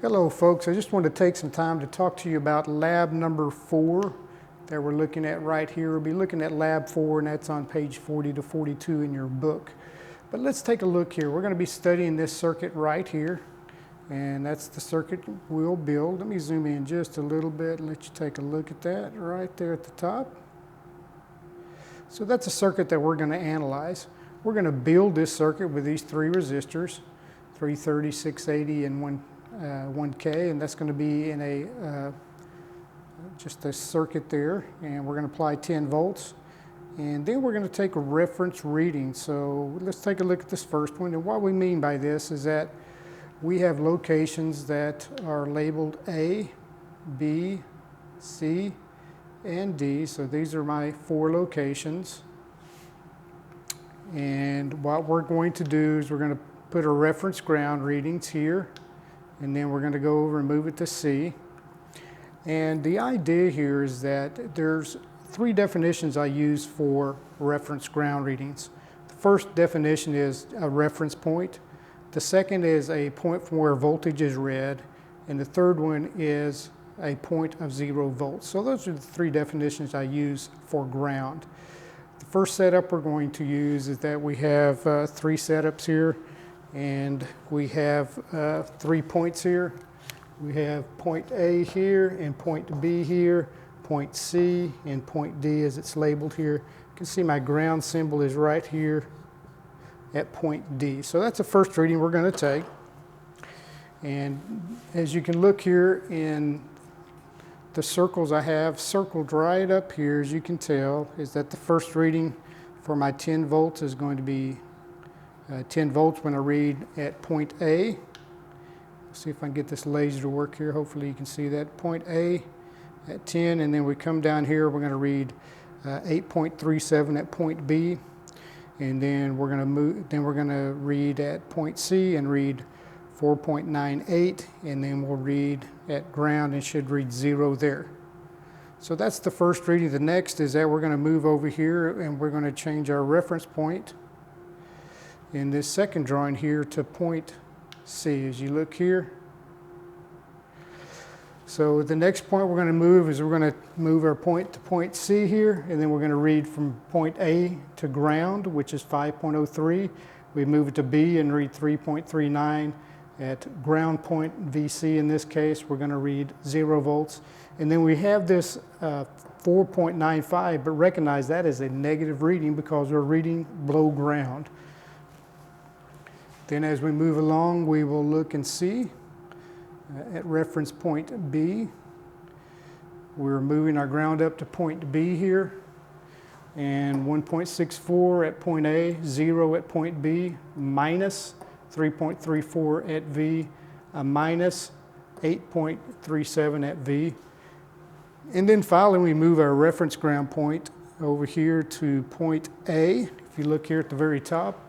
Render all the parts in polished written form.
Hello folks, I just wanted to take some time to talk to you about lab number 4 that we're looking at right here. We'll be looking at lab 4 and that's on page 40 to 42 in your book. But let's take a look here. We're going to be studying this circuit right here, and that's the circuit we'll build. Let me zoom in just a little bit and let you take a look at that right there at the top. So that's a circuit that we're going to analyze. We're going to build this circuit with these three resistors, 330, 680, and 1K, and that's going to be in a just a circuit there, and we're going to apply 10 volts, and then we're going to take a reference reading. So let's take a look at this first one, and what we mean by this is that we have locations that are labeled A, B, C, and D. So these are my 4 locations, and what we're going to do is we're going to put our reference ground readings here, and then we're going to go over and move it to C. And the idea here is that there's 3 definitions I use for reference ground readings. The first definition is a reference point. The second is a point from where voltage is read. And the third one is a point of 0 volts. So those are the 3 definitions I use for ground. The first setup we're going to use is that we have 3 setups here. And we have 3 points here. We have point A here and point B here, point C and point D as it's labeled here. You can see my ground symbol is right here at point D. So that's the first reading we're going to take. And as you can look here in the circles I have circled right up here, as you can tell, is that the first reading for my 10 volts is going to be 10 volts when I read at point A. Let's see if I can get this laser to work here. Hopefully you can see that. Point A at 10, and then we come down here, we're going to read 8.37 at point B, and then we're going to move. Then we're going to read at point C and read 4.98, and then we'll read at ground and should read 0 there. So that's the first reading. The next is that we're going to move over here and we're going to change our reference point in this second drawing here to point C as you look here. So the next point we're going to move is we're going to move our point to point C here, and then we're going to read from point A to ground, which is 5.03. We move it to B and read 3.39. At ground point VC in this case, we're going to read 0 volts. And then we have this 4.95, but recognize that is a negative reading because we're reading below ground. Then as we move along, we will look and see at reference point B. We're moving our ground up to point B here, and 1.64 at point A, 0 at point B, minus 3.34 at V, minus 8.37 at V. And then finally, we move our reference ground point over here to point A. If you look here at the very top,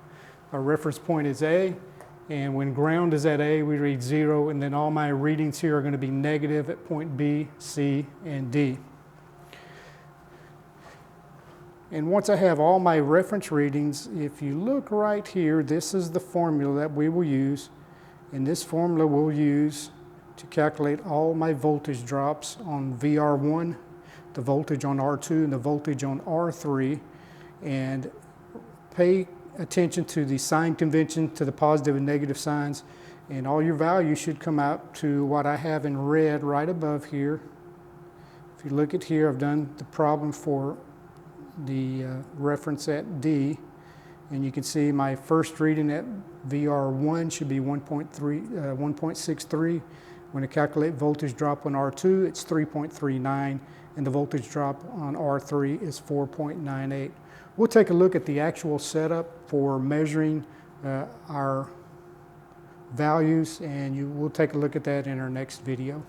our reference point is A, and when ground is at A, we read 0, and then all my readings here are going to be negative at point B, C, and D. And once I have all my reference readings, if you look right here, this is the formula that we will use, and this formula we'll use to calculate all my voltage drops on VR1, the voltage on R2, and the voltage on R3, and pay attention to the sign convention, to the positive and negative signs, and all your values should come out to what I have in red right above here. If you look at here, I've done the problem for the reference at D, and you can see my first reading at VR1 should be 1.63. When I calculate voltage drop on R2, it's 3.39, and the voltage drop on R3 is 4.98. We'll take a look at the actual setup for measuring our values, and we'll take a look at that in our next video.